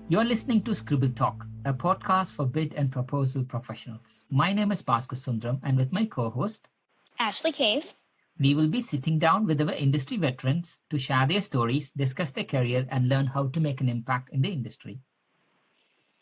You're listening to Scribble Talk, a podcast for bid and proposal professionals. My name is Baskar Sundaram, and with my co-host, Ashley Case. We will be sitting down with our industry veterans to share their stories, discuss their career, and learn how to make an impact in the industry.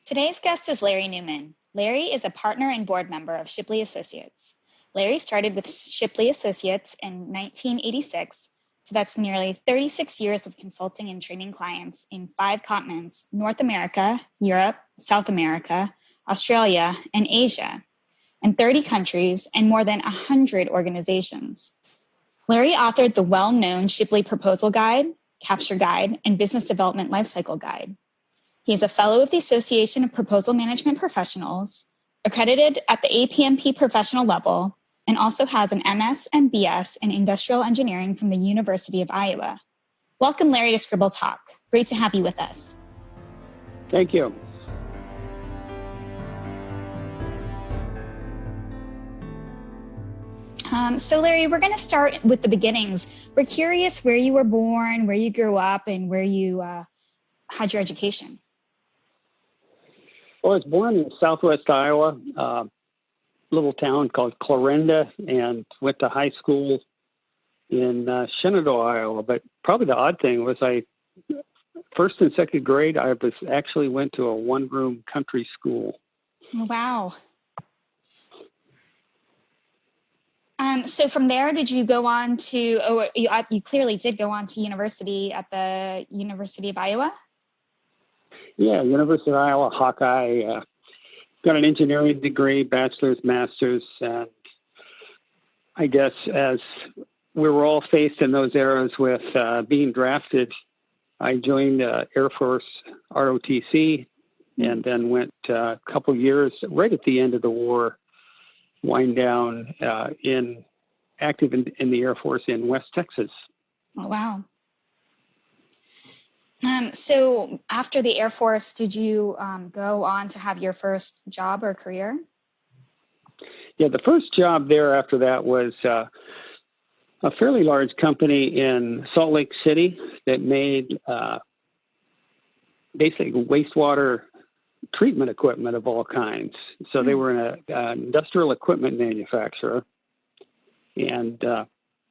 Today's guest is Larry Newman. Larry is a partner and board member of Shipley Associates. Larry started with Shipley Associates in 1986, so that's nearly 36 years of consulting and training clients in 5 continents: North America, Europe, South America, Australia, and Asia, and 30 countries and more than 100 organizations. Larry authored the well-known Shipley Proposal Guide, Capture Guide, and Business Development Lifecycle Guide. He is a fellow of the Association of Proposal Management Professionals, accredited at the APMP professional level, and also has an MS and BS in Industrial Engineering from the University of Iowa. Welcome, Larry, to Scribble Talk. Great to have you with us. Thank you. So Larry, we're going to start with the beginnings. We're curious where you were born, where you grew up, and where you had your education. Well, I was born in southwest Iowa, a little town called Clarinda, and went to high school in Shenandoah, Iowa. But probably the odd thing was first and second grade, I actually went to a one-room country school. Wow. So from there, did you go on to, you clearly did go on to university at the University of Iowa? Yeah, University of Iowa, Hawkeye. Got an engineering degree, bachelor's, master's, and I guess as we were all faced in those eras with being drafted, I joined Air Force ROTC and then went a couple years right at the end of the war, wind down active in the Air Force in West Texas. Oh, wow. So after the Air Force, did you go on to have your first job or career? Yeah, the first job there after that was a fairly large company in Salt Lake City that made basically wastewater treatment equipment of all kinds. So they were an industrial equipment manufacturer. And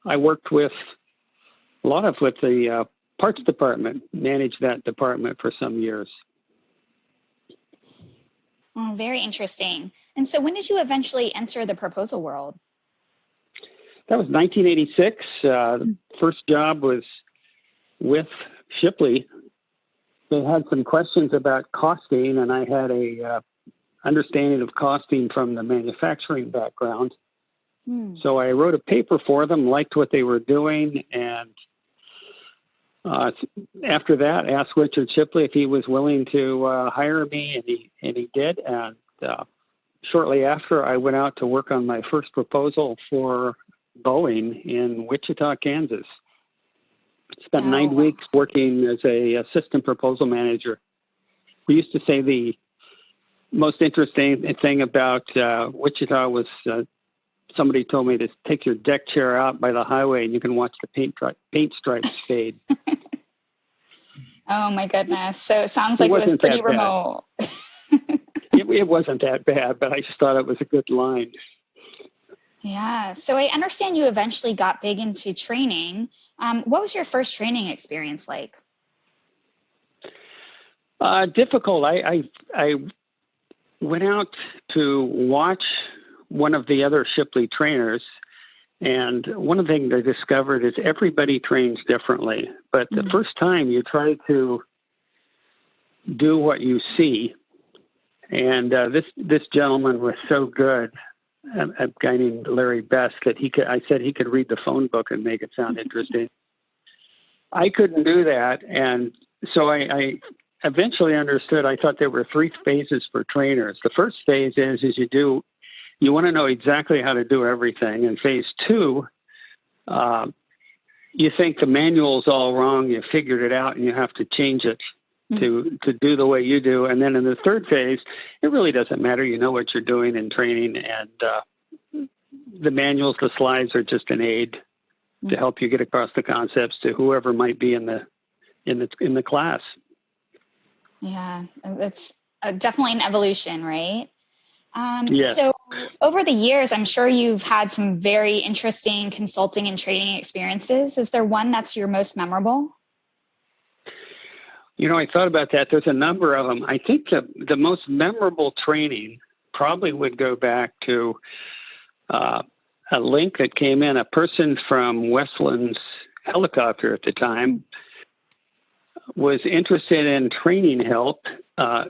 I worked with the parts department, managed that department for some years. Oh, very interesting. And so when did you eventually enter the proposal world? That was 1986. First job was with Shipley. They had some questions about costing, and I had a understanding of costing from the manufacturing background. So I wrote a paper for them, liked what they were doing, and after that, asked Richard Shipley if he was willing to hire me, and he did. And shortly after, I went out to work on my first proposal for Boeing in Wichita, Kansas. Spent 9 weeks working as a assistant proposal manager. We used to say the most interesting thing about Wichita was somebody told me to take your deck chair out by the highway and you can watch the paint stripes fade. Oh my goodness. So it sounds like it was pretty remote. It wasn't that bad, but I just thought it was a good line. Yeah. So I understand you eventually got big into training. What was your first training experience like? Difficult. I went out to watch one of the other Shipley trainers, and one of the things I discovered is everybody trains differently. But the first time you try to do what you see, and this gentleman was so good, a guy named Larry Best, that I said he could read the phone book and make it sound interesting. I couldn't do that, and so I eventually understood. I thought there were 3 phases for trainers. The first phase is you want to know exactly how to do everything. And phase 2, you think the manual's all wrong, you figured it out, and you have to change it to do the way you do. And then in the third phase, it really doesn't matter. You know what you're doing in training, and the manuals, the slides are just an aid to help you get across the concepts to whoever might be in the class. Yeah, it's definitely an evolution, right? Yes. So over the years, I'm sure you've had some very interesting consulting and training experiences. Is there one that's your most memorable? I thought about that. There's a number of them. I think the most memorable training probably would go back to a link that came in. A person from Westland's helicopter at the time was interested in training help.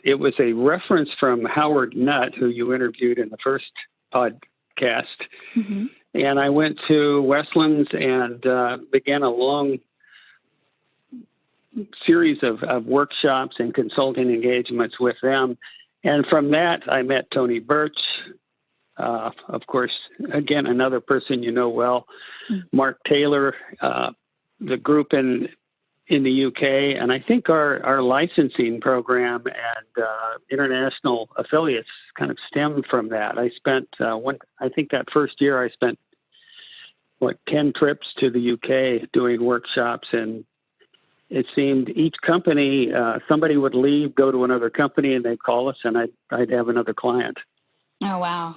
It was a reference from Howard Nutt, who you interviewed in the first podcast. Mm-hmm. And I went to Westland's and began a long series of workshops and consulting engagements with them. And from that, I met Tony Birch, of course, again, another person you know well, Mark Taylor, the group in the UK. And I think our licensing program and international affiliates kind of stemmed from that. I spent, I think that first year I spent, 10 trips to the UK doing workshops, and it seemed each company, somebody would leave, go to another company, and they'd call us, and I'd have another client. Oh, wow.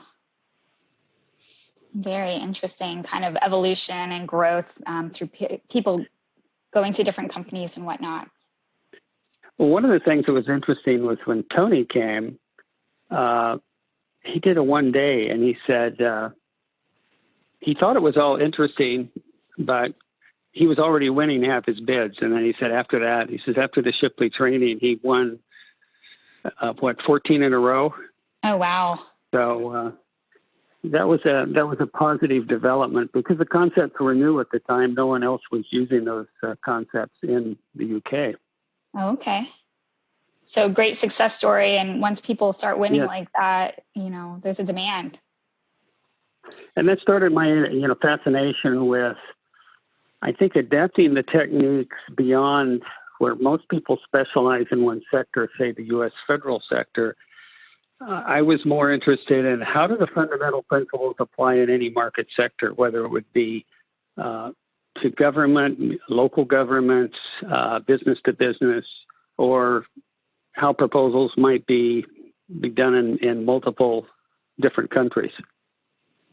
Very interesting kind of evolution and growth through people going to different companies and whatnot. Well, one of the things that was interesting was when Tony came, he did a one day, and he said he thought it was all interesting, but he was already winning half his bids. And then he said after that, after the Shipley training, he won, 14 in a row. Oh, wow. So that was a positive development because the concepts were new at the time. No one else was using those concepts in the UK. Oh, okay. So great success story. And once people start winning like that, there's a demand. And that started my, fascination with, I think, adapting the techniques beyond where most people specialize in one sector, say the U.S. federal sector. I was more interested in how do the fundamental principles apply in any market sector, whether it would be to government, local governments, business to business, or how proposals might be done in multiple different countries.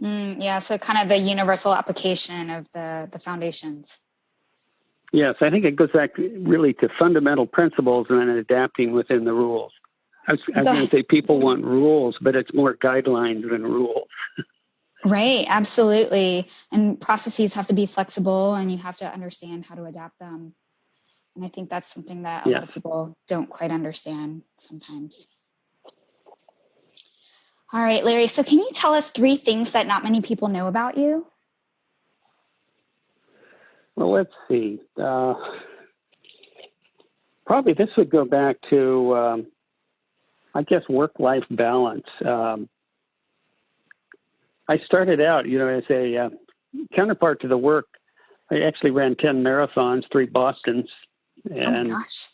So kind of the universal application of the foundations. Yes, I think it goes back really to fundamental principles and then adapting within the rules. I was going to say people want rules, but it's more guidelines than rules. Right, absolutely. And processes have to be flexible, and you have to understand how to adapt them. And I think that's something that a lot of people don't quite understand sometimes. All right, Larry, so can you tell us 3 things that not many people know about you? Well, let's see. Probably this would go back to, I guess, work-life balance. I started out, as a counterpart to the work. I actually ran 10 marathons, 3 Bostons. And oh my gosh.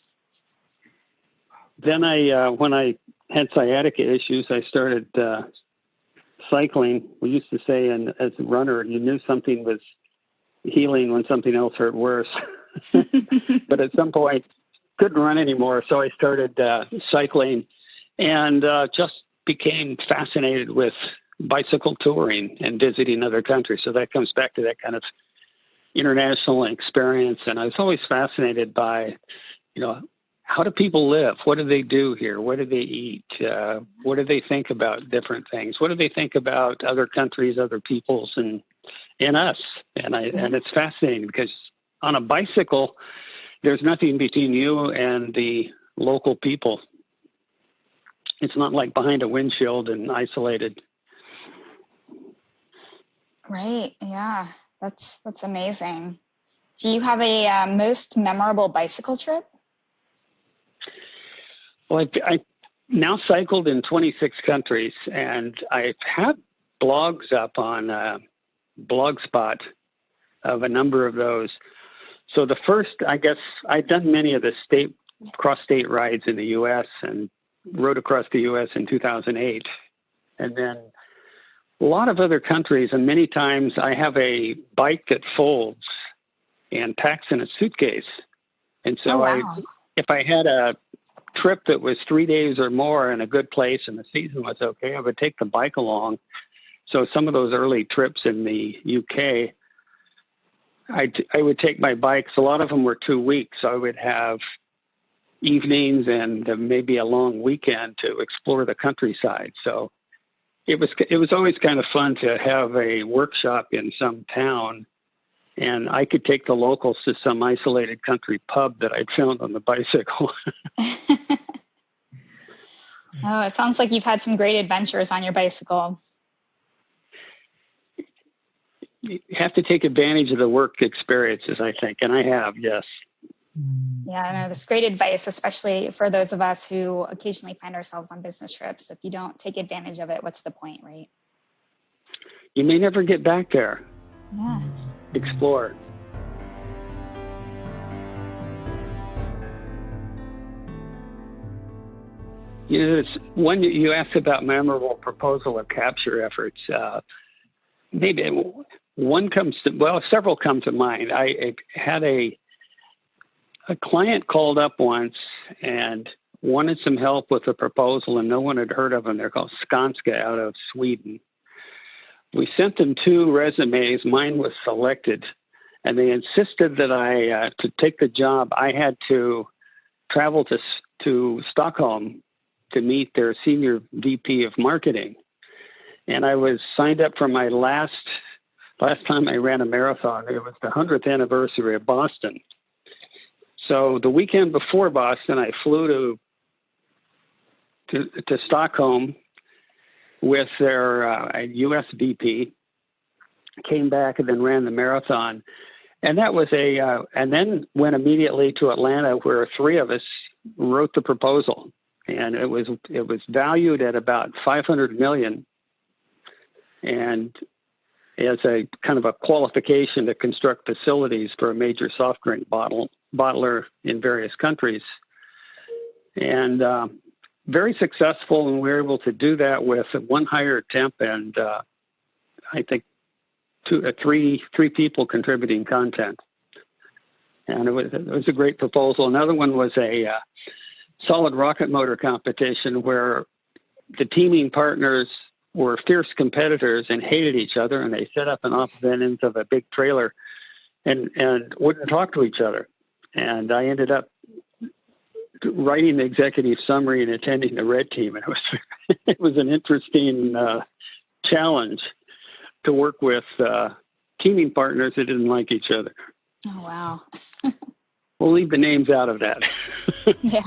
Then when I had sciatica issues, I started cycling. We used to say, as a runner, you knew something was healing when something else hurt worse. But at some point, couldn't run anymore, so I started cycling and just became fascinated with bicycle touring and visiting other countries. So that comes back to that kind of international experience. And I was always fascinated by, how do people live? What do they do here? What do they eat? What do they think about different things? What do they think about other countries, other peoples, and us? And it's fascinating because on a bicycle, there's nothing between you and the local people. It's not like behind a windshield and isolated. Right. Yeah. That's amazing. Do you have a most memorable bicycle trip? Well, I now cycled in 26 countries, and I've had blogs up on Blogspot of a number of those. So the first, I guess, I'd done many of the cross-state rides in the U.S. and rode across the U.S. in 2008. And then a lot of other countries, and many times I have a bike that folds and packs in a suitcase. And so if I had a trip that was 3 days or more in a good place and the season was okay, I would take the bike along. So some of those early trips in the UK, I would take my bikes. A lot of them were 2 weeks. So I would have evenings and maybe a long weekend to explore the countryside. So it was always kind of fun to have a workshop in some town, and I could take the locals to some isolated country pub that I'd found on the bicycle. Oh, it sounds like you've had some great adventures on your bicycle. You have to take advantage of the work experiences, I think, and I have, yes. Yeah, I know that's great advice, especially for those of us who occasionally find ourselves on business trips. If you don't take advantage of it, what's the point, right? You may never get back there. Yeah. Explore. You know, it's one you asked about memorable proposal or capture efforts. Maybe one several come to mind. I had a client called up once and wanted some help with a proposal, and no one had heard of them. They're called Skanska out of Sweden. We sent them 2 resumes. Mine was selected, and they insisted that to take the job, I had to travel to Stockholm to meet their senior VP of marketing. And I was signed up for my last time I ran a marathon. It was the 100th anniversary of Boston. So the weekend before Boston, I flew to Stockholm with their U.S. VP, came back and then ran the marathon. And that was and then went immediately to Atlanta, where 3 of us wrote the proposal. And it was valued at about $500 million. And as a kind of a qualification to construct facilities for a major soft drink bottler in various countries. And very successful, and we were able to do that with 1 hired temp and I think 3 people contributing content. And it was a great proposal. Another one was a solid rocket motor competition where the teaming partners were fierce competitors and hated each other, and they set up on opposite ends of a big trailer and wouldn't talk to each other. And I ended up writing the executive summary and attending the red team. And it was an interesting challenge to work with teaming partners that didn't like each other. Oh, wow. We'll leave the names out of that. Yeah.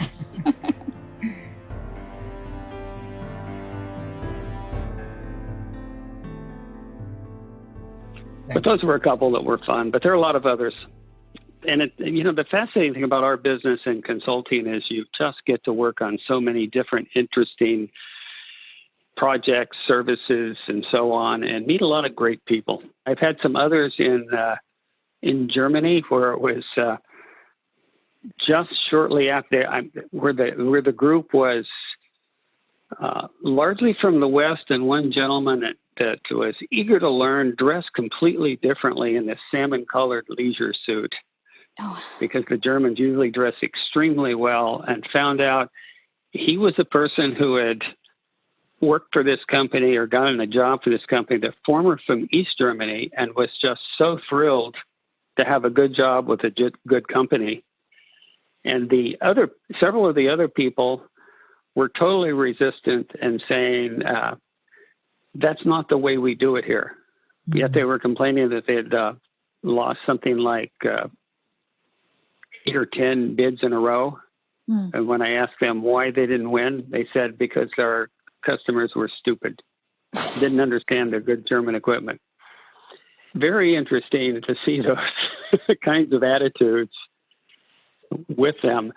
But those were a couple that were fun, but there are a lot of others. And the fascinating thing about our business and consulting is you just get to work on so many different interesting projects, services, and so on, and meet a lot of great people. I've had some others in Germany where it was just shortly after where the group was largely from the West, and one gentleman that was eager to learn, dressed completely differently in this salmon-colored leisure suit. Oh. Because the Germans usually dress extremely well, and found out he was a person who had worked for this company or gotten a job for this company, the former from East Germany, and was just so thrilled to have a good job with a good company. And several of the other people were totally resistant and saying, that's not the way we do it here. Mm-hmm. Yet they were complaining that they had lost something like 8 or 10 bids in a row. Mm. And when I asked them why they didn't win, they said because our customers were stupid, didn't understand the good German equipment. Very interesting to see those kinds of attitudes with them.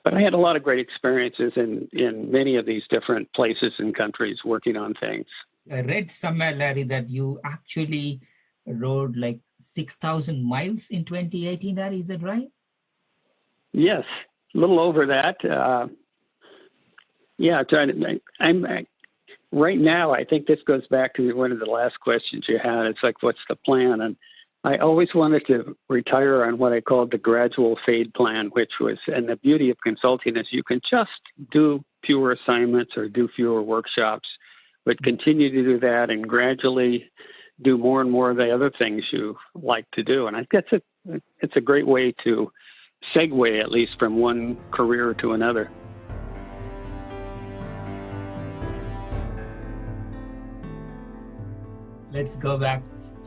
But I had a lot of great experiences in many of these different places and countries working on things. I read somewhere, Larry, that you actually rode like 6,000 miles in 2018, Larry, is that right? Yes, a little over that. Right now, I think this goes back to one of the last questions you had. It's like, what's the plan? And I always wanted to retire on what I called the gradual fade plan, which was, and the beauty of consulting is you can just do fewer assignments or do fewer workshops, but continue to do that and gradually do more and more of the other things you like to do. And I guess it's a great way to segue, at least from one career to another. Let's go back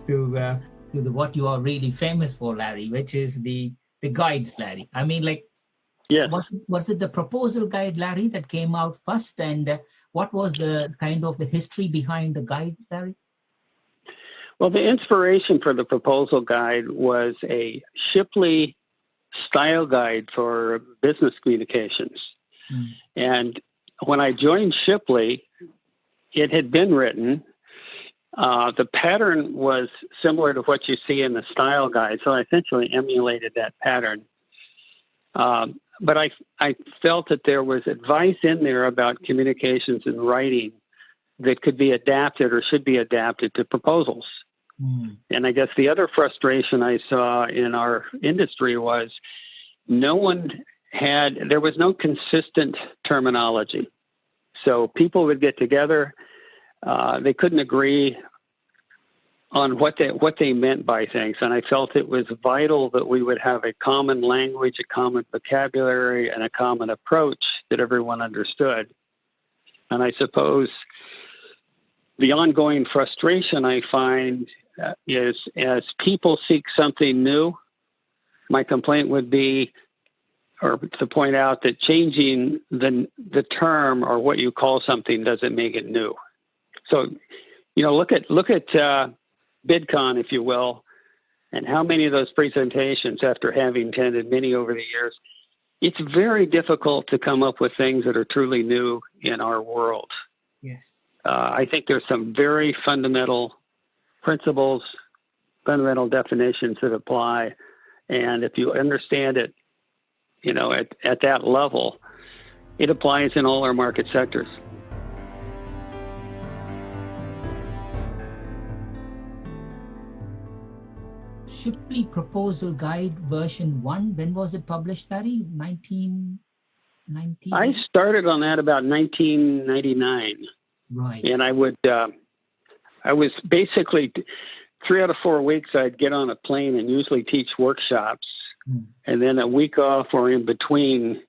to what you are really famous for, Larry, which is the guides, Larry. I mean, like, yes. Was it the proposal guide, Larry, that came out first? And what was the kind of the history behind the guide, Larry? Well, the inspiration for the proposal guide was a Shipley style guide for business communications. And when I joined Shipley, it had been written. The pattern was similar to what you see in the style guide, so I essentially emulated that pattern. But I felt that there was advice in there about communications and writing that could be adapted or should be adapted to proposals. And I guess the other frustration I saw in our industry was there was no consistent terminology. So people would get together, they couldn't agree on what they meant by things. And I felt it was vital that we would have a common language, a common vocabulary, and a common approach that everyone understood. And I suppose the ongoing frustration I find is as people seek something new, my complaint would be, or to point out that changing the term or what you call something doesn't make it new. So, look at BidCon, if you will, and how many of those presentations, after having attended many over the years, it's very difficult to come up with things that are truly new in our world. Yes. I think there's some very fundamental principles, fundamental definitions that apply. And if you understand it, at that level, it applies in all our market sectors. Shipley Proposal Guide version 1, when was it published, Larry? 1990? I started on that about 1999. Right. And I was basically 3 out of 4 weeks, I'd get on a plane and usually teach workshops. And then a week off or in between,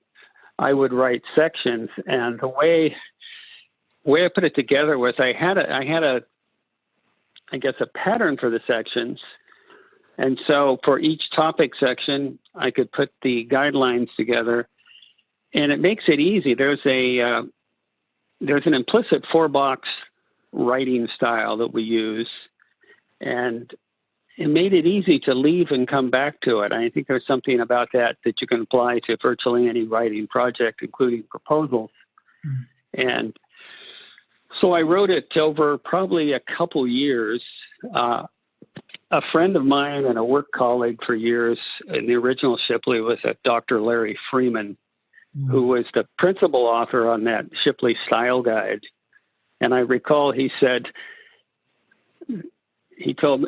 I would write sections. And the way I put it together was I had a pattern for the sections. And so for each topic section, I could put the guidelines together, and it makes it easy. There's an implicit 4-box writing style that we use, and it made it easy to leave and come back to it. I think there's something about that you can apply to virtually any writing project, including proposals. And so I wrote it over probably a couple years. A friend of mine and a work colleague for years in the original Shipley was a Dr. Larry Freeman, who was the principal author on that Shipley style guide. And I recall he said, he told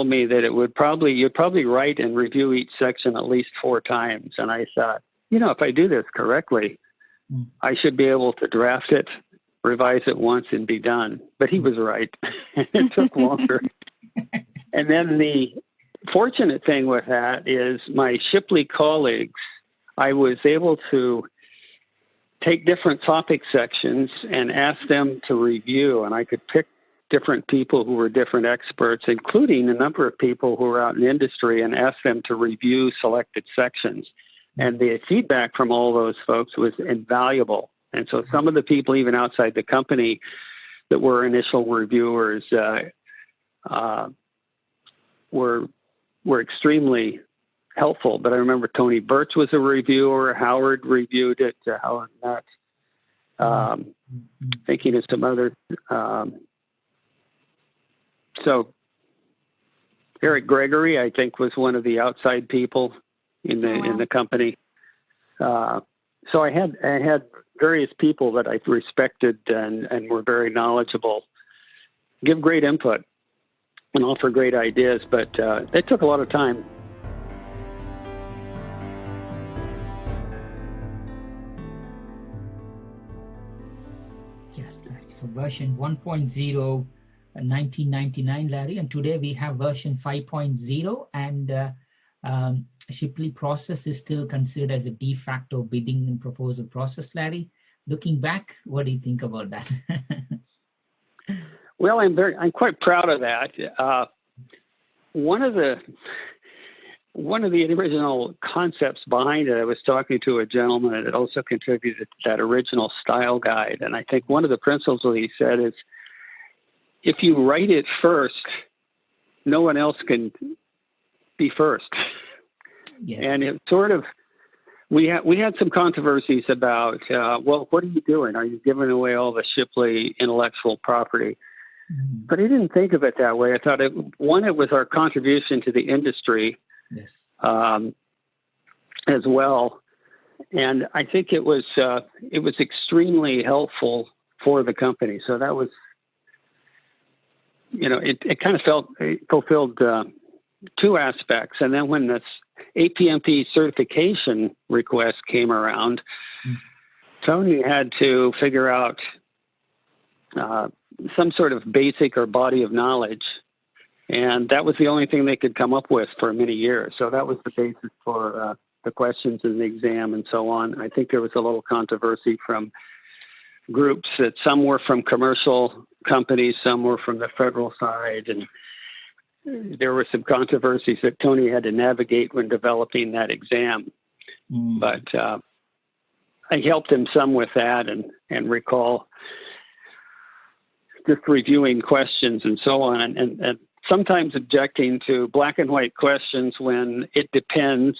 me that you'd probably write and review each section at least 4 times. And I thought, if I do this correctly, I should be able to draft it, revise it once, and be done. But he was right. It took longer. And then the fortunate thing with that is my Shipley colleagues, I was able to take different topic sections and ask them to review, and I could pick different people who were different experts, including a number of people who were out in the industry, and ask them to review selected sections. And the feedback from all those folks was invaluable. And so some of the people, even outside the company, that were initial reviewers were extremely helpful. But I remember Tony Birch was a reviewer. Howard reviewed it. Howard Nutt. Thinking of some other. So Eric Gregory, I think, was one of the outside people in the company. So I had various people that I respected and were very knowledgeable give great input. and offer great ideas, but it took a lot of time. Yes, Larry. So version 1.0, 1999, Larry, and today we have version 5.0, and Shipley process is still considered as a de facto bidding and proposal process, Larry. Looking back, what do you think about that? Well, I'm quite proud of that. One of the original concepts behind it, I was talking to a gentleman that also contributed to that original style guide, and I think one of the principles he said is, if you write it first, no one else can be first. Yes. And it sort of, we had some controversies about, well, what are you doing? Are you giving away all the Shipley intellectual property? Mm-hmm. But I didn't think of it that way. I thought it was our contribution to the industry, yes, as well. And I think it was extremely helpful for the company. So that was, it kind of fulfilled two aspects. And then when this APMP certification request came around, Tony had to figure out some sort of basic or body of knowledge. And that was the only thing they could come up with for many years. So that was the basis for the questions in the exam and so on. I think there was a little controversy from groups that some were from commercial companies, some were from the federal side. And there were some controversies that Tony had to navigate when developing that exam. But I helped him some with that and recall just reviewing questions and so on, and sometimes objecting to black and white questions when it depends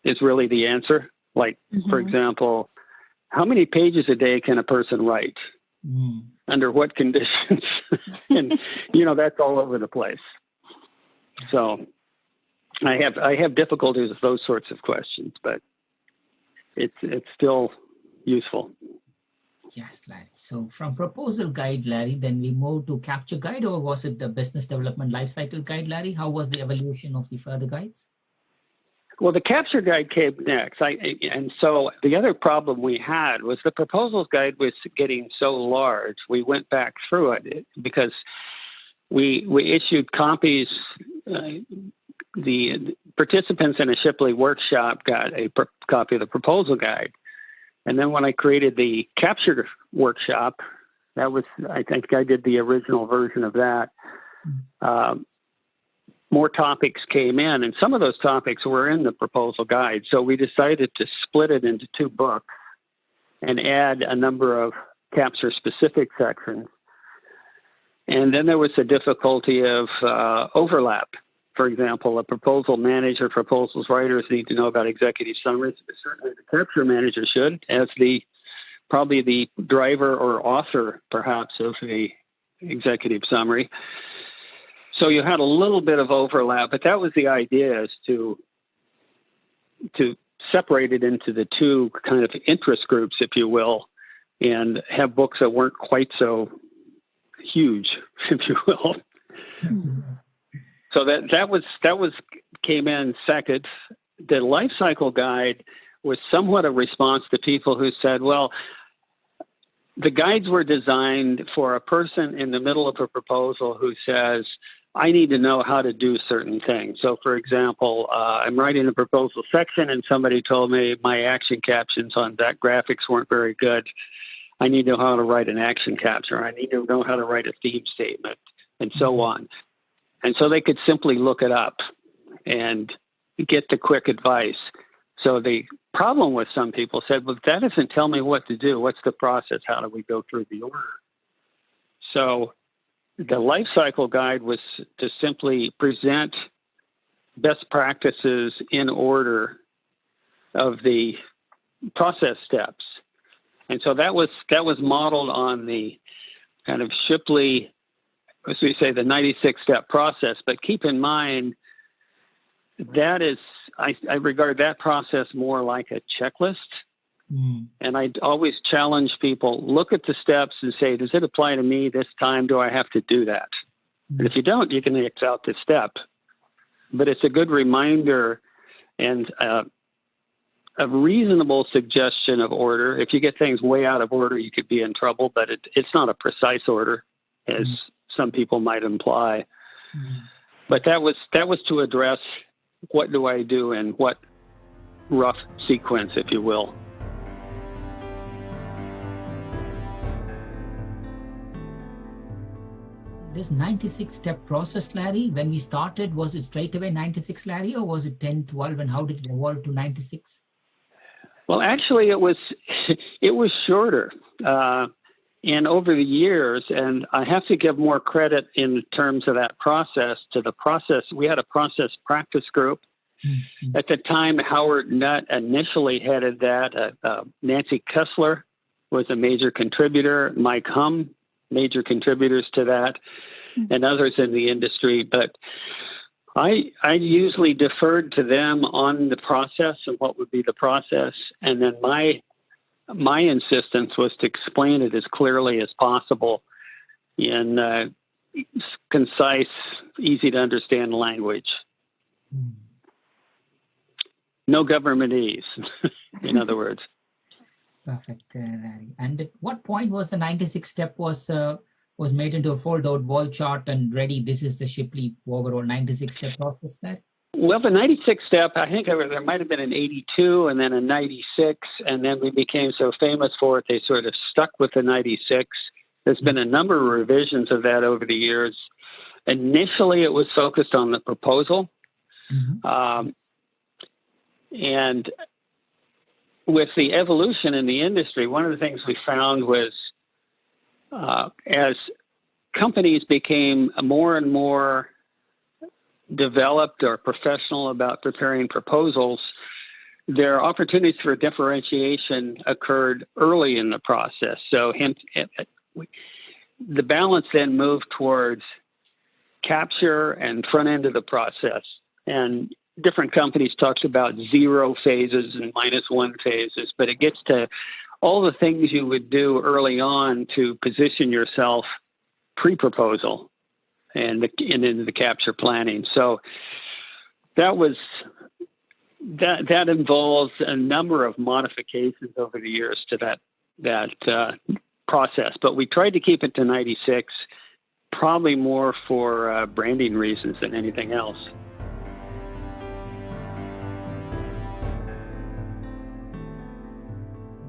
is really the answer. Like, for example, how many pages a day can a person write? Under what conditions? And, that's all over the place. So I have difficulties with those sorts of questions, but it's still useful. Yes, Larry. So from proposal guide, Larry, then we moved to capture guide, or was it the business development lifecycle guide, Larry? How was the evolution of the further guides? Well, the capture guide came next. And so the other problem we had was the proposals guide was getting so large. We went back through it because we issued copies. The participants in a Shipley workshop got a copy of the proposal guide. And then when I created the capture workshop, I think I did the original version of that. More topics came in, and some of those topics were in the proposal guide. So we decided to split it into two books and add a number of capture-specific sections. And then there was the difficulty of overlap. For example, a proposal manager, proposals writers need to know about executive summaries. Certainly the capture manager should, as probably the driver or author, perhaps, of the executive summary. So you had a little bit of overlap, but that was the idea, is to separate it into the two kind of interest groups, if you will, and have books that weren't quite so huge, if you will. So that came in second. The Lifecycle guide was somewhat a response to people who said, well, the guides were designed for a person in the middle of a proposal who says, I need to know how to do certain things. So, for example, I'm writing a proposal section and somebody told me my action captions on that graphics weren't very good. I need to know how to write an action capture. I need to know how to write a theme statement, and so on. And so they could simply look it up and get the quick advice. So the problem with some people said, well, that doesn't tell me what to do. What's the process? How do we go through the order? So the Lifecycle guide was to simply present best practices in order of the process steps. And so that was modeled on the kind of Shipley, as we say, the 96-step process. But keep in mind, that is, I regard that process more like a checklist. And I always challenge people, look at the steps and say, does it apply to me this time? Do I have to do that? And if you don't, you can X out this step. But it's a good reminder and a reasonable suggestion of order. If you get things way out of order, you could be in trouble, but it's not a precise order, as some people might imply. But that was to address what do I do in what rough sequence, if you will. This 96-step process, Larry, when we started, was it straight away 96, Larry, or was it 10, 12, and how did it evolve to 96? Well, actually, it was shorter. And over the years, and I have to give more credit in terms of that process to the process. We had a process practice group. Mm-hmm. At the time, Howard Nutt initially headed that. Nancy Kessler was a major contributor. Mike Hum, major contributors to that, and others in the industry. But I usually deferred to them on the process and what would be the process. And then my insistence was to explain it as clearly as possible in concise, easy to understand language. No governmentese, in other words. Perfect, Larry. And at what point was the 96 step was made into a fold-out wall chart and ready? This is the Shipley overall 96 step process there? Well, the 96 step, I think there might have been an 82 and then a 96, and then we became so famous for it, they sort of stuck with the 96. There's been a number of revisions of that over the years. Initially, it was focused on the proposal. Mm-hmm. And with the evolution in the industry, one of the things we found was as companies became more and more developed or professional about preparing proposals, their opportunities for differentiation occurred early in the process. So the balance then moved towards capture and front end of the process. And different companies talked about 0 phases and -1 phases, but it gets to all the things you would do early on to position yourself pre-proposal and into the capture planning. So that involves a number of modifications over the years to that process. But we tried to keep it to 96, probably more for branding reasons than anything else.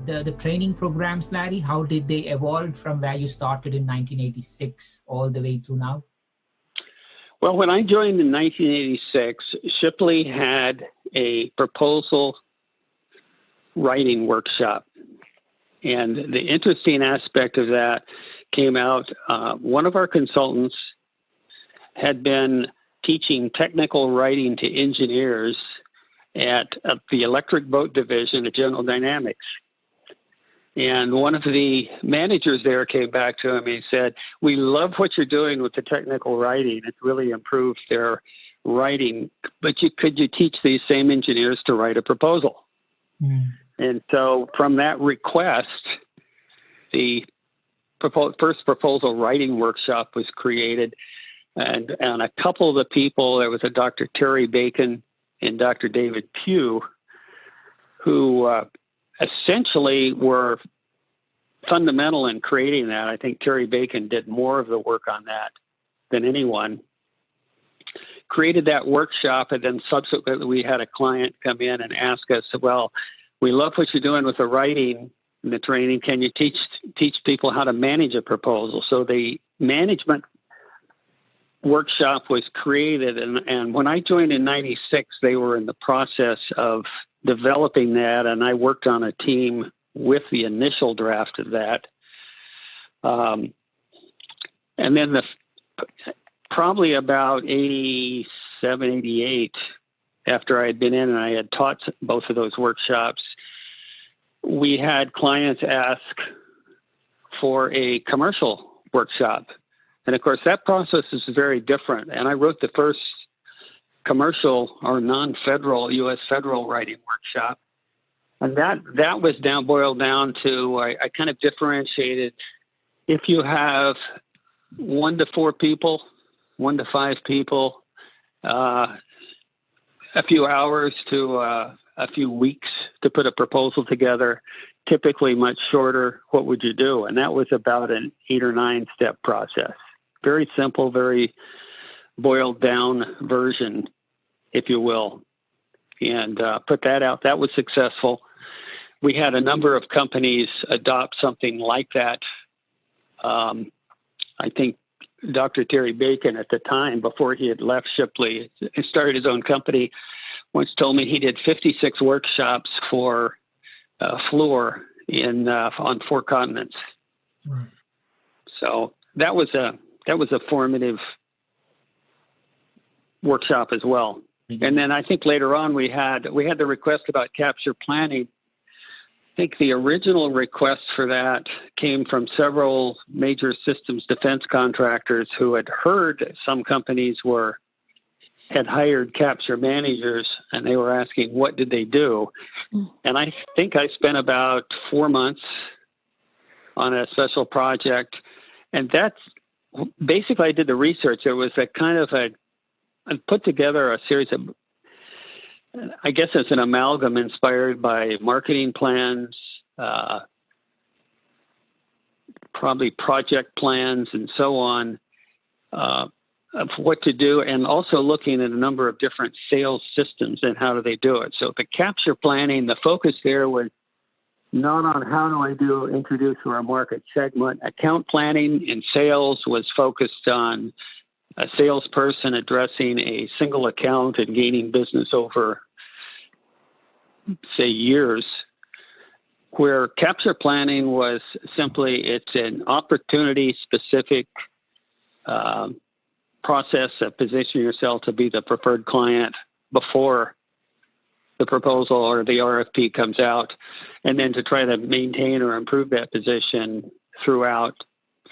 The training programs, Larry, how did they evolve from where you started in 1986 all the way to now? Well, when I joined in 1986, Shipley had a proposal writing workshop. And the interesting aspect of that came out, one of our consultants had been teaching technical writing to engineers at the Electric Boat Division at General Dynamics. And one of the managers there came back to him and he said, "We love what you're doing with the technical writing. It's really improved their writing. But could you teach these same engineers to write a proposal?" And so from that request, the first proposal writing workshop was created. And a couple of the people, there was a Dr. Terry Bacon and Dr. David Pugh, who essentially were fundamental in creating that. I think Terry Bacon did more of the work on that than anyone. Created that workshop, and then subsequently we had a client come in and ask us, "Well, we love what you're doing with the writing and the training. Can you teach people how to manage a proposal?" So the management workshop was created, and when I joined in 96, they were in the process of developing that, and I worked on a team with the initial draft of that. And then probably about 87, 88, after I had been in and I had taught both of those workshops, we had clients ask for a commercial workshop. And of course, that process is very different. And I wrote the first commercial or non-federal U.S. federal writing workshop. And that was boiled down to, I kind of differentiated, if you have 1 to 4 people 1 to 5 people, a few hours to a few weeks to put a proposal together, typically much shorter. What would you do? And that was about an 8 or 9 step process. Very simple, very boiled down version, if you will, and put that out. That was successful. We had a number of companies adopt something like that. I think Dr. Terry Bacon at the time, before he had left Shipley and started his own company, once told me he did 56 workshops for Fluor on 4 continents. Right. So that was a formative workshop as well. Mm-hmm. And then I think later on we had the request about capture planning. I think the original request for that came from several major systems defense contractors who had heard some companies had hired capture managers, and they were asking, what did they do? And I think I spent about 4 months on a special project, and that's basically, I did the research. It was I put together a series of, I guess it's an amalgam inspired by marketing plans, probably project plans and so on, of what to do, and also looking at a number of different sales systems and how do they do it. So the capture planning, the focus there was not on how do I introduce to our market segment. Account planning in sales was focused on a salesperson addressing a single account and gaining business over, say, years, where capture planning was simply, it's an opportunity-specific process of positioning yourself to be the preferred client before the proposal or the RFP comes out, and then to try to maintain or improve that position through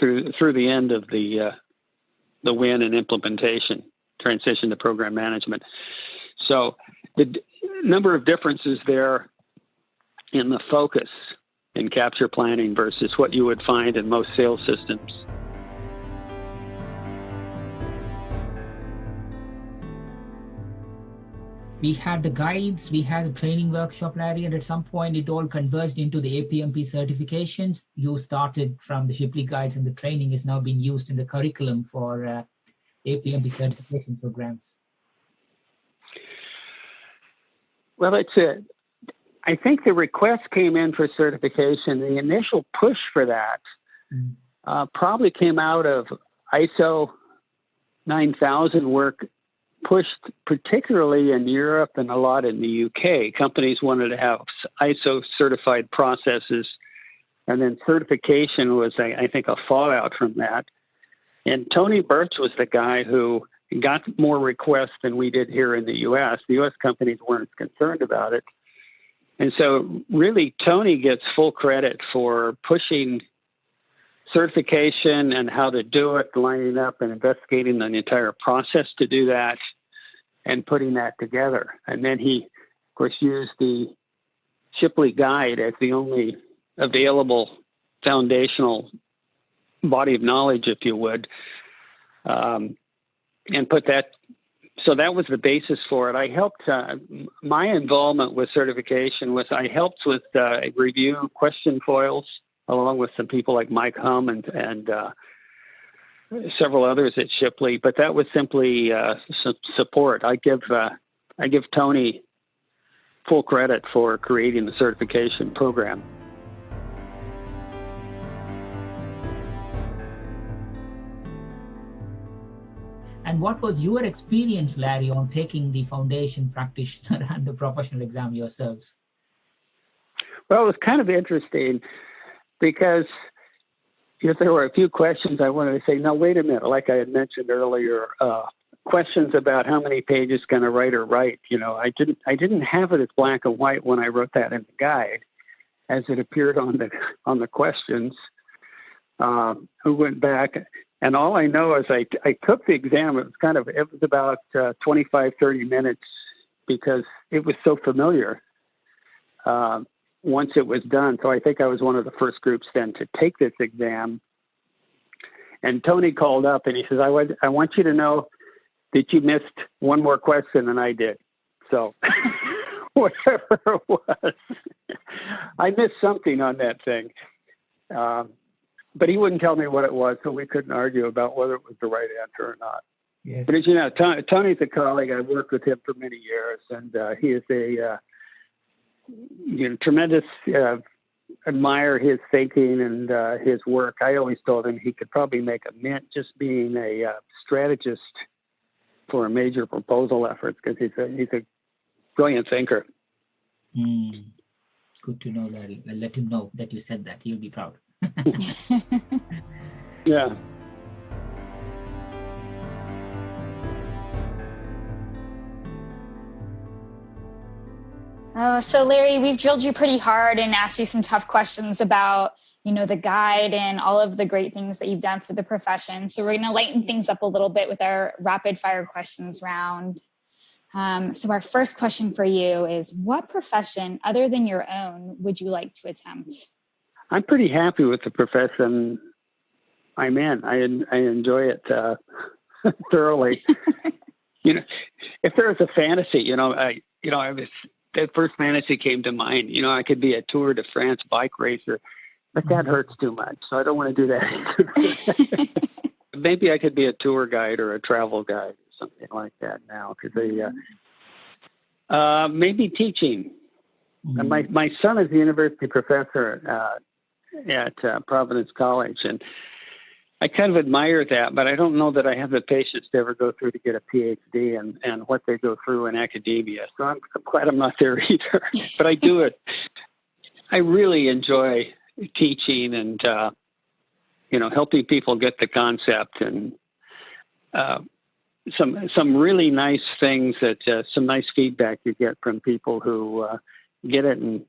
the end of the win and implementation, transition to program management. So the number of differences there in the focus in capture planning versus what you would find in most sales systems. We had the guides, we had the training workshop, Larry, and at some point it all converged into the APMP certifications. You started from the Shipley guides, and the training is now being used in the curriculum for APMP certification programs. Well, I think the request came in for certification. The initial push for that probably came out of ISO 9000 work, pushed particularly in Europe and a lot in the UK. Companies wanted to have ISO certified processes, and then certification was, I think, a fallout from that. And Tony Birch was the guy who got more requests than we did here in the US. The US companies weren't concerned about it. And so really Tony gets full credit for pushing certification and how to do it, lining up and investigating the entire process to do that and putting that together. And then he, of course, used the Shipley guide as the only available foundational body of knowledge, if you would, and put that. So that was the basis for it. I helped, my involvement with certification was I helped with review question foils along with some people like Mike Hum and several others at Shipley, but that was simply support. I give Tony full credit for creating the certification program. And what was your experience, Larry, on taking the foundation practitioner and the professional exam yourselves? Well, it was kind of interesting because there were a few questions I wanted to say, now, wait a minute, like I had mentioned earlier, questions about how many pages can a writer write. I didn't have it as black and white when I wrote that in the guide as it appeared on the questions. Who went back, and all I know is I took the exam. It was about 25, 30 minutes because it was so familiar once it was done. So I think I was one of the first groups then to take this exam. And Tony called up and he says, I want you to know that you missed one more question than I did. So whatever it was, I missed something on that thing. But he wouldn't tell me what it was, so we couldn't argue about whether it was the right answer or not. Yes. But as you know, Tony's a colleague. I've worked with him for many years, and he is a tremendous, admire his thinking and his work. I always told him he could probably make a mint just being a strategist for a major proposal effort, because he's a brilliant thinker. Good to know, Larry. I'll let him know that you said that. He'll be proud. Yeah. Oh, so Larry, we've drilled you pretty hard and asked you some tough questions about, the guide and all of the great things that you've done for the profession. So we're going to lighten things up a little bit with our rapid fire questions round. So our first question for you is, what profession other than your own would you like to attempt? I'm pretty happy with the profession I'm in. I enjoy it thoroughly. If there was a fantasy, that first fantasy came to mind. I could be a Tour de France bike racer, but that hurts too much, so I don't want to do that. Maybe I could be a tour guide or a travel guide or something like that now, because maybe teaching. My son is a university professor at Providence College, and I kind of admire that, but I don't know that I have the patience to ever go through to get a PhD and what they go through in academia. So I'm glad I'm not there either, but I do it. I really enjoy teaching and, helping people get the concept, and some really nice things some nice feedback you get from people who get it. And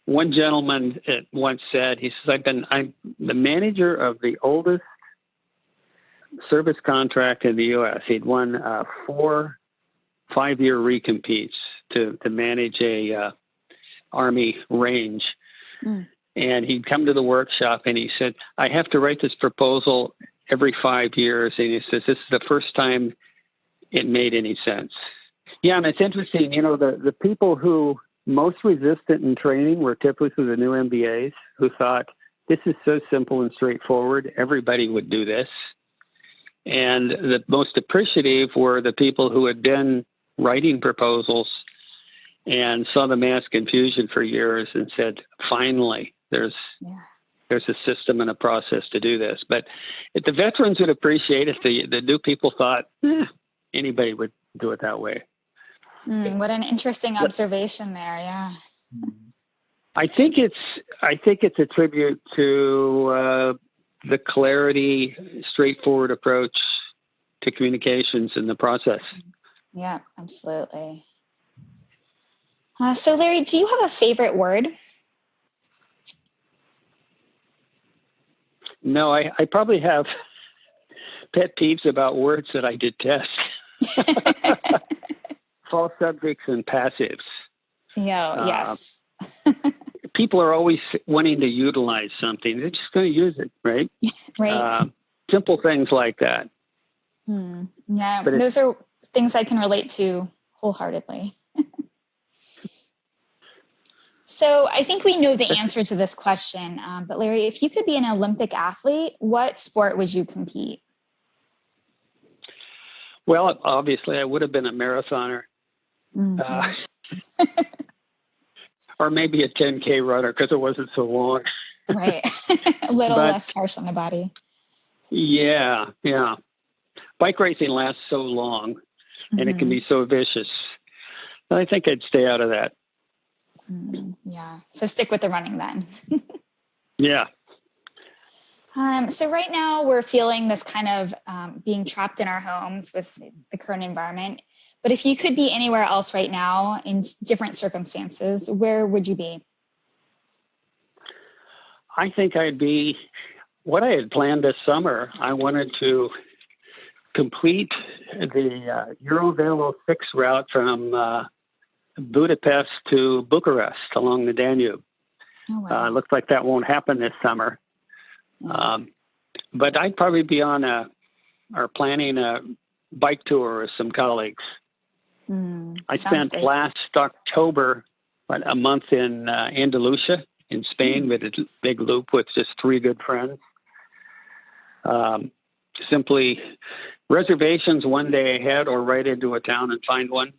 one gentleman once said, he says, I'm the manager of the oldest service contract in the U.S. He'd won 4 5-year recompetes to manage a Army range. And he'd come to the workshop and he said, I have to write this proposal every 5 years. And he says, this is the first time it made any sense. Yeah, and it's interesting, the people who most resistant in training were typically the new MBAs, who thought, this is so simple and straightforward, everybody would do this. And the most appreciative were the people who had been writing proposals and saw the mass confusion for years and said, finally, there's a system and a process to do this. But if the veterans would appreciate it, the new people thought, anybody would do it that way. What an interesting observation there. Yeah. I think it's a tribute to the clarity, straightforward approach to communications in the process. Yeah, absolutely. So Larry, do you have a favorite word? No, I probably have pet peeves about words that I detest. False subjects and passives. Yeah, yes. People are always wanting to utilize something. They're just going to use it, right? Right. Simple things like that. Yeah, but those are things I can relate to wholeheartedly. So I think we know the answer to this question, but Larry, if you could be an Olympic athlete, what sport would you compete? Well, obviously I would have been a marathoner. Or maybe a 10K runner, because it wasn't so long. Right. A little less harsh on the body. Yeah. Bike racing lasts so long, and it can be so vicious. I think I'd stay out of that. Yeah. So stick with the running then. Yeah. So right now we're feeling this kind of being trapped in our homes with the current environment. But if you could be anywhere else right now in different circumstances, where would you be? I think I'd be what I had planned this summer. I wanted to complete the Eurovelo 6 route from Budapest to Bucharest along the Danube. Oh, wow. Looks like that won't happen this summer. but I'd probably be on or planning a bike tour with some colleagues. I spent great. last October a month in Andalusia in Spain with a big loop with just 3 good friends. Simply reservations one day ahead or right into a town and find one,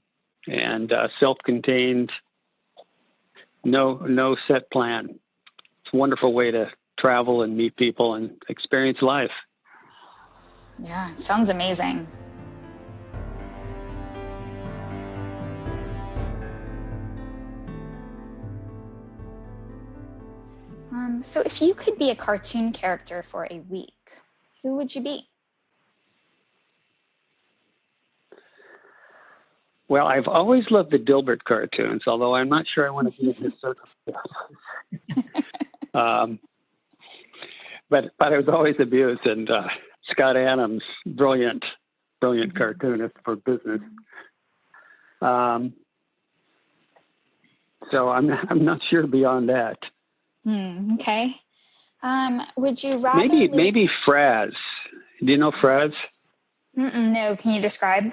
and self-contained, no set plan. It's a wonderful way to travel and meet people and experience life. Yeah, sounds amazing. So if you could be a cartoon character for a week, who would you be? Well, I've always loved the Dilbert cartoons, although I'm not sure I want to be in his circumstances. But I was always amused, and Scott Adams, brilliant cartoonist for business. So I'm not sure beyond that. Okay. Would you rather maybe Fraz? Do you know Fraz? No. Can you describe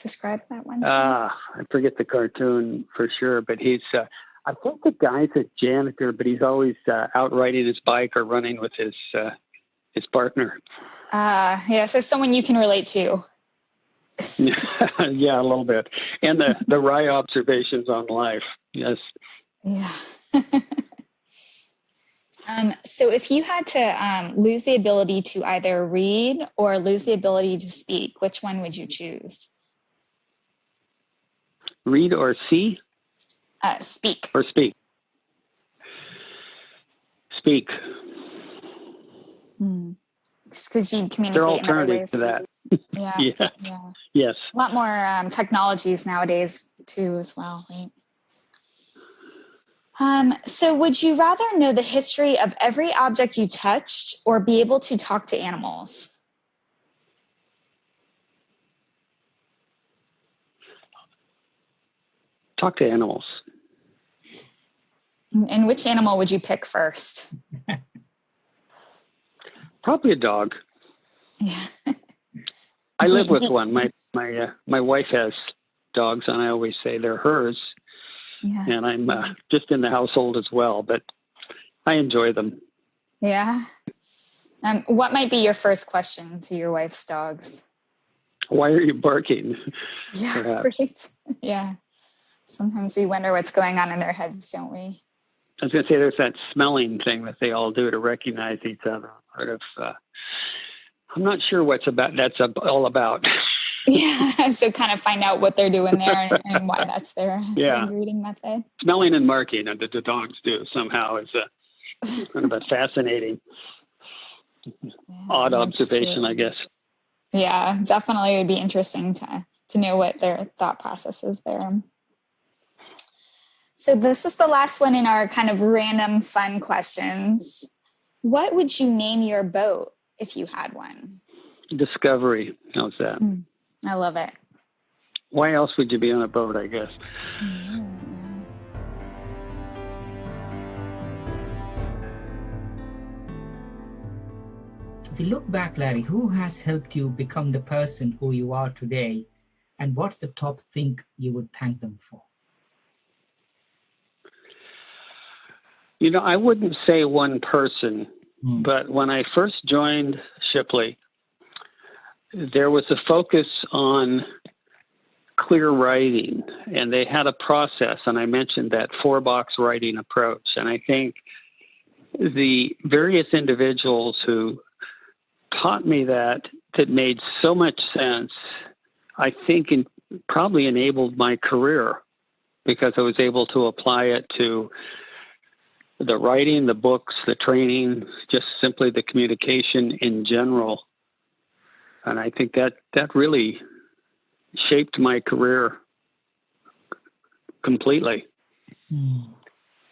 that one? I forget the cartoon for sure, but he's. I think the guy's a janitor, but he's always out riding his bike or running with his partner. Yeah. So someone you can relate to. Yeah, a little bit, and the wry observations on life. Yes. Yeah. So if you had to lose the ability to either read or lose the ability to speak, which one would you choose? Read or see? Speak. Or speak. Speak. Because you communicate There are in other ways. alternatives to that. Yeah. Yes. A lot more technologies nowadays too, as well, right? So would you rather know the history of every object you touched or be able to talk to animals? Talk to animals. And which animal would you pick first? Probably a dog. Yeah. I live with one. My wife has dogs, and I always say they're hers. Yeah. And I'm just in the household as well, but I enjoy them. Yeah. What might be your first question to your wife's dogs? Why are you barking? Yeah, right. Yeah. Sometimes we wonder what's going on in their heads, don't we? I was going to say there's that smelling thing that they all do to recognize each other. I'm not sure that's all about. Yeah, so kind of find out what they're doing there and why that's their greeting method. Smelling and marking that the dogs do somehow is kind of a fascinating, odd observation, I guess. Yeah, definitely would be interesting to know what their thought process is there. So this is the last one in our kind of random fun questions. What would you name your boat if you had one? Discovery. How's that? I love it. Why else would you be on a boat, I guess? If you look back, Larry, who has helped you become the person who you are today? And what's the top thing you would thank them for? You know, I wouldn't say one person, but when I first joined Shipley, there was a focus on clear writing, and they had a process, and I mentioned that 4-box writing approach. And I think the various individuals who taught me that made so much sense, I think probably enabled my career, because I was able to apply it to the writing, the books, the training, just simply the communication in general. And I think that really shaped my career completely.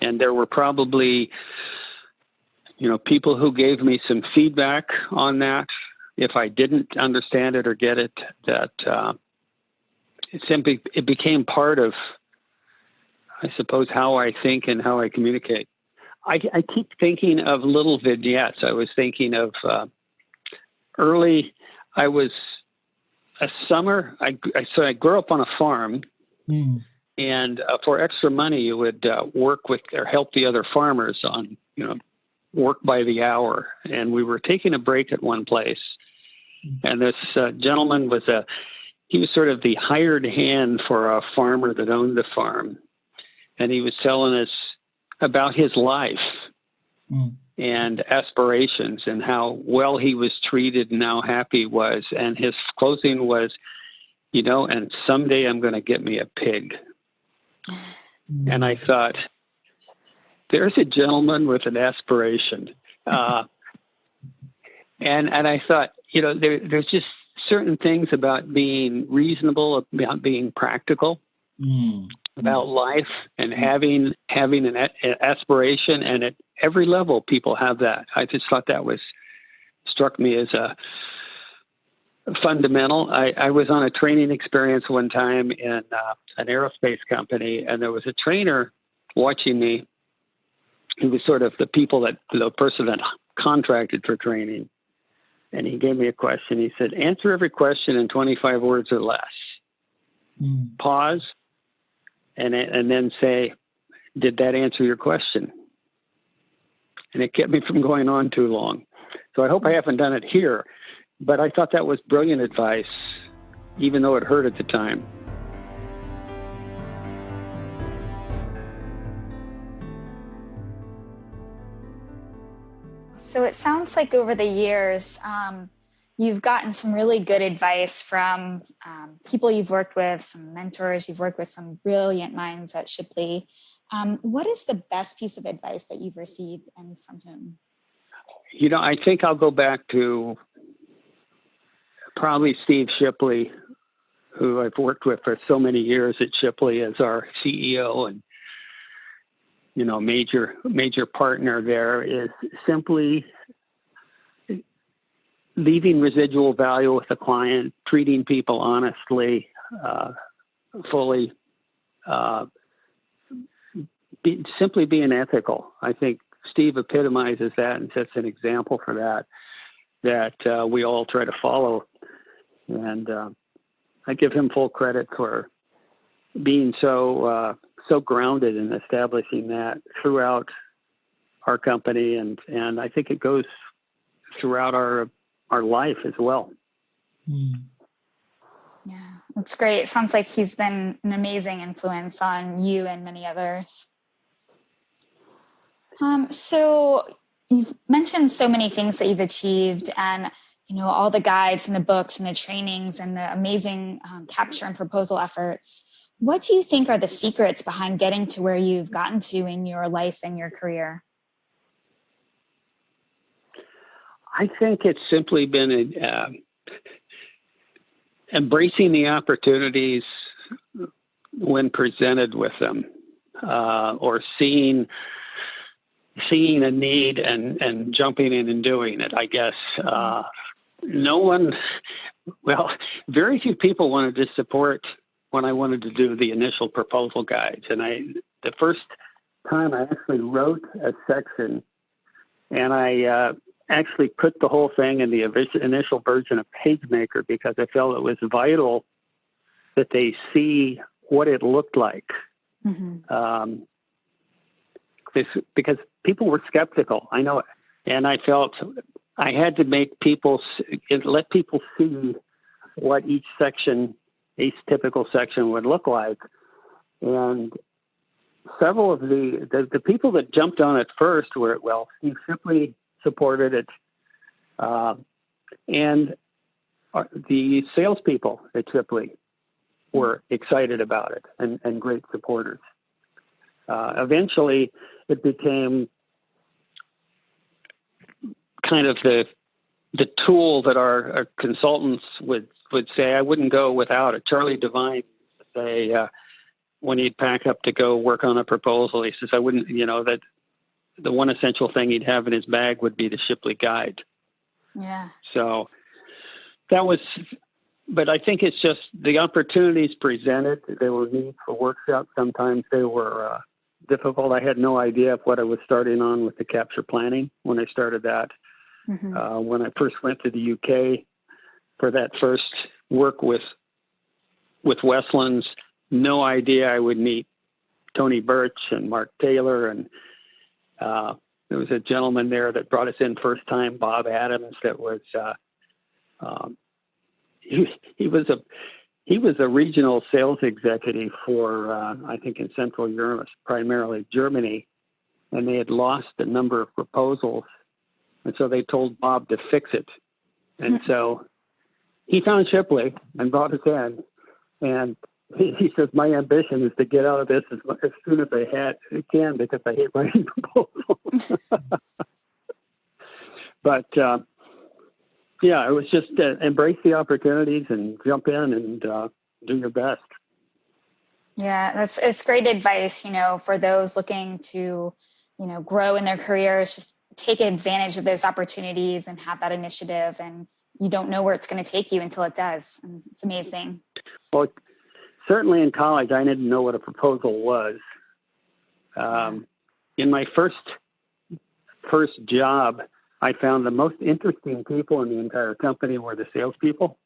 And there were probably, people who gave me some feedback on that. If I didn't understand it or get it, that it became part of, I suppose, how I think and how I communicate. I keep thinking of little vignettes. I was thinking of I was a summer. So I grew up on a farm, and for extra money, you would work with or help the other farmers on, work by the hour. And we were taking a break at one place, and this gentleman he was sort of the hired hand for a farmer that owned the farm, and he was telling us about his life and aspirations and how well he was treated and how happy he was. And his closing was, and someday I'm going to get me a pig. And I thought, there's a gentleman with an aspiration. And I thought, there's just certain things about being reasonable, about being practical, about life, and having an aspiration. And at every level, people have that. I just thought that struck me as a fundamental. I was on a training experience one time in an aerospace company, and there was a trainer watching me. He was sort of the person that contracted for training. And he gave me a question. He said, answer every question in 25 words or less. Pause, and then say, did that answer your question? And it kept me from going on too long. So I hope I haven't done it here. But I thought that was brilliant advice, even though it hurt at the time. So it sounds like over the years, you've gotten some really good advice from people you've worked with, some mentors, you've worked with some brilliant minds at Shipley. What is the best piece of advice that you've received, and from whom? I think I'll go back to probably Steve Shipley, who I've worked with for so many years at Shipley as our CEO and major partner there, is simply leaving residual value with the client, treating people honestly, fully, simply being ethical. I think Steve epitomizes that and sets an example for that we all try to follow. And I give him full credit for being so grounded in establishing that throughout our company, and I think it goes throughout our life as well. Yeah, that's great. It sounds like he's been an amazing influence on you and many others. So you've mentioned so many things that you've achieved, and all the guides and the books and the trainings and the amazing capture and proposal efforts. What do you think are the secrets behind getting to where you've gotten to in your life and your career? I think it's simply been embracing the opportunities when presented with them, or seeing a need and jumping in and doing it, I guess. Very few people wanted to support when I wanted to do the initial proposal guides. And the first time I actually wrote a section, and I actually put the whole thing in the initial version of PageMaker because I felt it was vital that they see what it looked like. Because people were skeptical, I know it. And I felt I had to let people see what each typical section would look like. And several of the people that jumped on it first were, Steve Shipley supported it, and the salespeople at Shipley were excited about it and great supporters. Eventually, it became kind of the tool that our consultants would say. I wouldn't go without it. Charlie Devine would say, when he'd pack up to go work on a proposal, he says, I wouldn't, that the one essential thing he'd have in his bag would be the Shipley guide. Yeah. So that was, but I think it's just the opportunities presented. There were needs for workshops. Sometimes they were difficult. I had no idea of what I was starting on with the capture planning when I started that. When I first went to the UK for that first work with Westlands, no idea I would meet Tony Birch and Mark Taylor, and there was a gentleman there that brought us in first time, Bob Adams, that was he was a regional sales executive for I think in Central Europe, primarily Germany, and they had lost a number of proposals, and so they told Bob to fix it, and so he found Shipley and brought us in, and he says, my ambition is to get out of this as soon as I can, because I hate writing proposals. But yeah, it was just embrace the opportunities and jump in and do your best. Yeah, it's great advice, for those looking to, grow in their careers. Just take advantage of those opportunities and have that initiative, and you don't know where it's going to take you until it does. And it's amazing. Well, certainly in college, I didn't know what a proposal was. In my first job, I found the most interesting people in the entire company were the salespeople.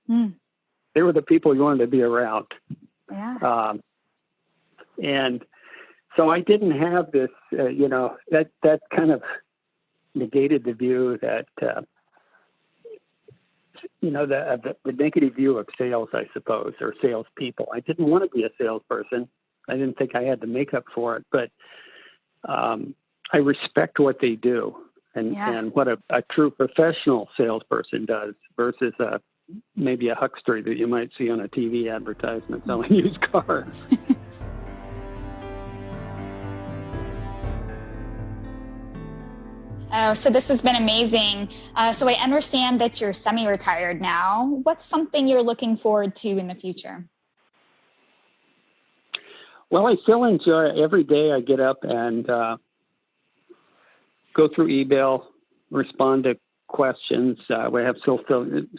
They were the people you wanted to be around. Yeah. And so I didn't have this, that kind of negated the view that, the negative view of sales, I suppose, or salespeople. I didn't want to be a salesperson. I didn't think I had the makeup for it, but I respect what they do and what a true professional salesperson does versus maybe a huckster that you might see on a TV advertisement selling used cars. Oh, so this has been amazing. So I understand that you're semi-retired now. What's something you're looking forward to in the future? Well, I still enjoy every day I get up and go through email, respond to questions. We have still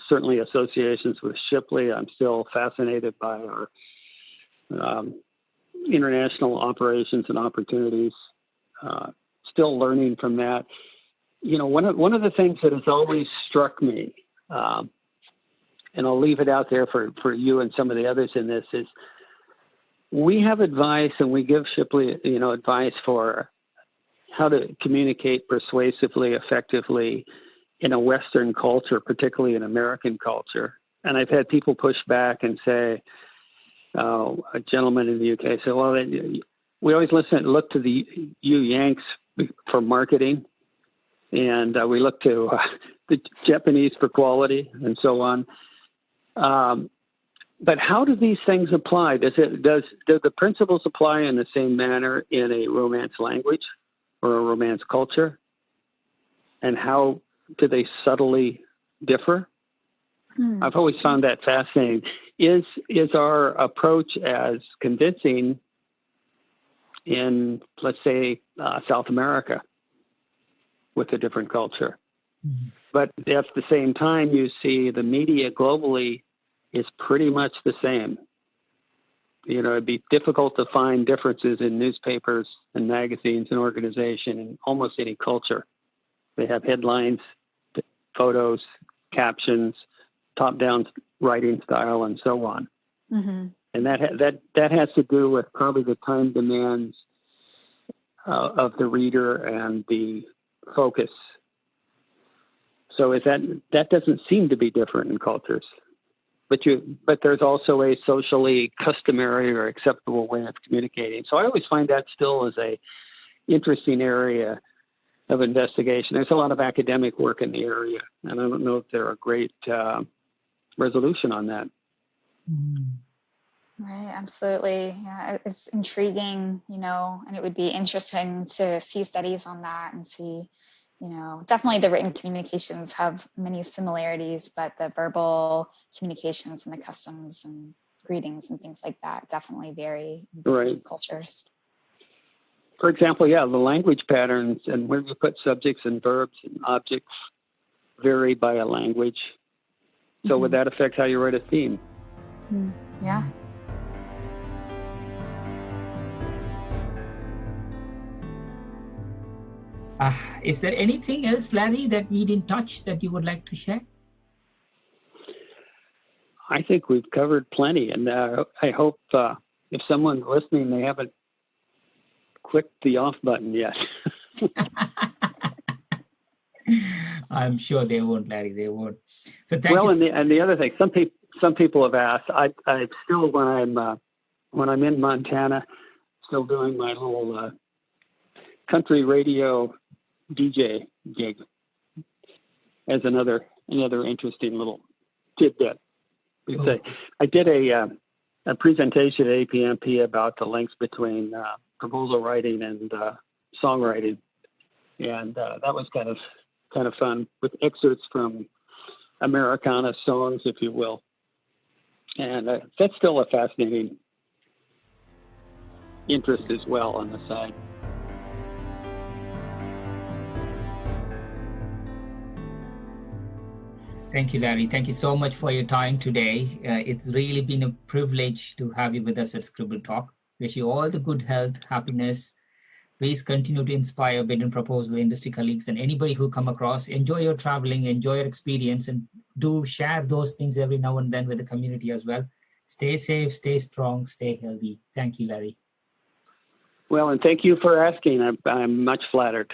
certainly associations with Shipley. I'm still fascinated by our international operations and opportunities. Still learning from that. One of the things that has always struck me, and I'll leave it out there for you and some of the others in this, is we have advice and we give Shipley, advice for how to communicate persuasively, effectively in a Western culture, particularly in American culture. And I've had people push back and say, a gentleman in the UK said, well, we always look to you Yanks for marketing, and we look to the Japanese for quality and so on. But how do these things apply? Do the principles apply in the same manner in a Romance language or a Romance culture? And how do they subtly differ? I've always found that fascinating. Is our approach as convincing in, let's say, South America with a different culture? But at the same time, you see the media globally is pretty much the same. It'd be difficult to find differences in newspapers and magazines and organization in almost any culture. They have headlines, photos, captions, top-down writing style, and so on. And that has to do with probably the time demands of the reader and the focus. So that doesn't seem to be different in cultures. But there's also a socially customary or acceptable way of communicating. So I always find that still is a interesting area of investigation. There's a lot of academic work in the area, and I don't know if there are great resolution on that. Right, absolutely. Yeah, it's intriguing, and it would be interesting to see studies on that and see, definitely the written communications have many similarities, but the verbal communications and the customs and greetings and things like that definitely vary in business cultures. For example, the language patterns and where you put subjects and verbs and objects vary by a language. So would that affect how you write a theme? Yeah. Is there anything else, Larry, that we didn't touch that you would like to share? I think we've covered plenty, and I hope if someone's listening, they haven't clicked the off button yet. I'm sure they won't, Larry. They won't. So and the other thing, some people have asked. I still, when I'm in Montana, still doing my little country radio DJ gig as another interesting little tidbit. I did a presentation at APMP about the links between proposal writing and songwriting, and that was kind of fun with excerpts from Americana songs, if you will, and that's still a fascinating interest as well on the side. Thank you, Larry. Thank you so much for your time today. It's really been a privilege to have you with us at Scribble Talk. Wish you all the good health, happiness. Please continue to inspire bid and proposal industry colleagues and anybody who come across. Enjoy your traveling, enjoy your experience, and do share those things every now and then with the community as well. Stay safe, stay strong, stay healthy. Thank you, Larry. Well, and thank you for asking. I'm much flattered.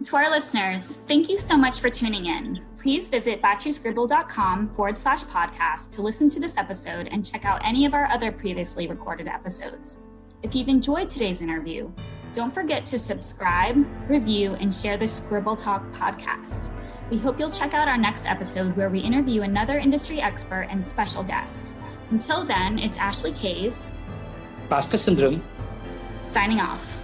To our listeners, thank you so much for tuning in. Please visit batchyscribble.com/podcast to listen to this episode and check out any of our other previously recorded episodes. If you've enjoyed today's interview, don't forget to subscribe, review, and share the Scribble Talk podcast. We hope you'll check out our next episode where we interview another industry expert and special guest. Until then, it's Ashley Kays, Baskar Sundaram, signing off.